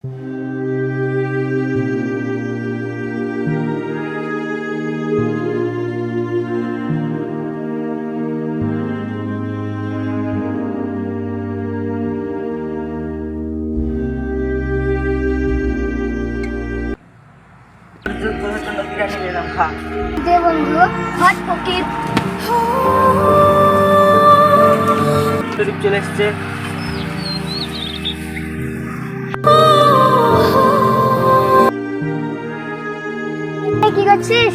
বন্ধু hot pocket চলে এসছে। কি করছিস?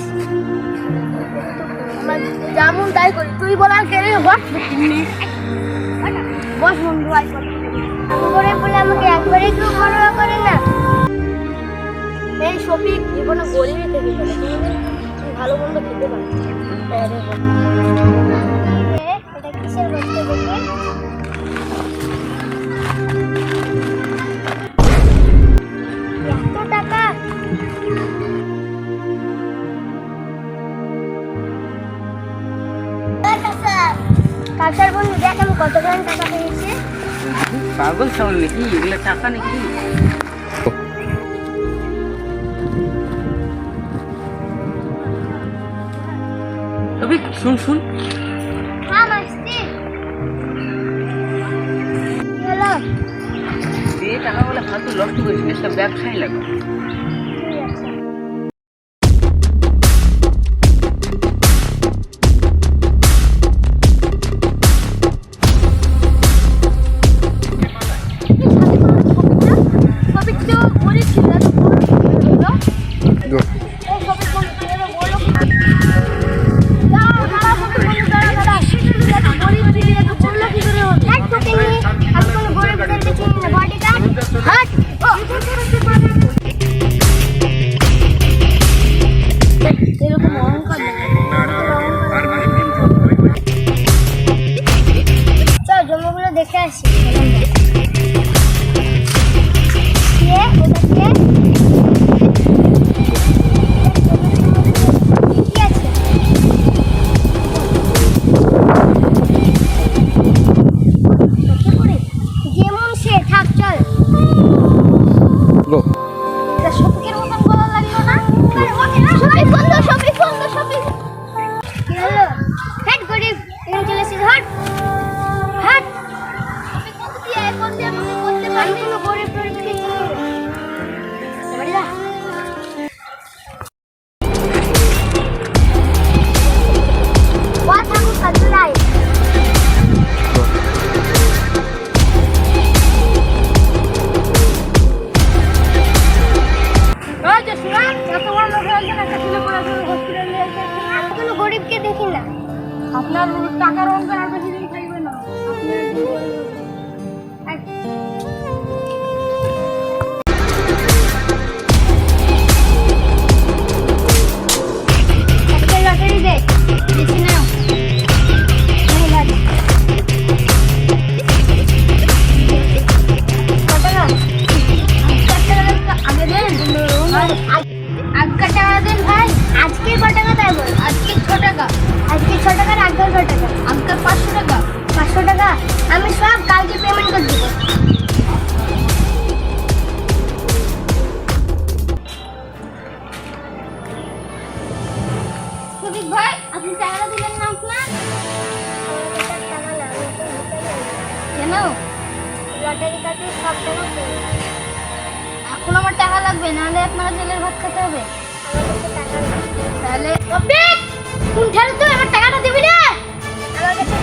যেমন তাই করি, তুই বলার কেড়ে বস বস বন্ধু। করে বলে আমাকে একবারে কেউ পরোয়া করে না। এই শফিক জীবনে গরিবই থেকে গেলে তুই ভালো মন্দ খেতে পারছিস। এটা কিসের বস্তু দেখে? এত টাকা? কাকার বন্ধু দেখ আমি কত গ্রাম টাকা পেয়েছি। পাগল ছাগল নাকি, এগুলো টাকা নাকি? শুন শুন, টাকা বলে ফালতু নষ্ট করিস, একটা ব্যবসায় লাগবে। জমিগুলো দেখে আসি। যেমন সে থাক চল। শফিকের মতন বলা লাগলো না? শফিক বন্ধু, শফিক বন্ধু, শফিক কি হলো? হেড গরিব এখানে চলে এসেছিস, হট হট। শফিক বন্ধু তুই এই করতে করতে পারবি না, গরিব গরিব কে চিনি বাড়ি যা। ওয়া থাকু সাজলাই গরিবকে দেখি না। আপনার টাকার অঙ্কের আর বেশি দিন থাকবে না। লটারি দে, বেশি নাও। আজকে টাকা দেন ভাই। আজকে ক টাকা দেবো? আজকে 6 টাকা। আজকে 6 টাকার আগের 6 টাকা। আগের 500 টাকা। 500 টাকা আমি সব কালকে পেমেন্ট করে দেবো। শফিক ভাই আপনি টাকাটা দিলেন না আপনার? কেন? লটারি কাটে সব টাকা পেয়ে। এখন আমার টাকা লাগবে, নাহলে আপনারা জেলের ভাত খেতে হবে। তাহলে কোন ঠারে তুই আমার টাকাটা দিবি না? আমার কাছে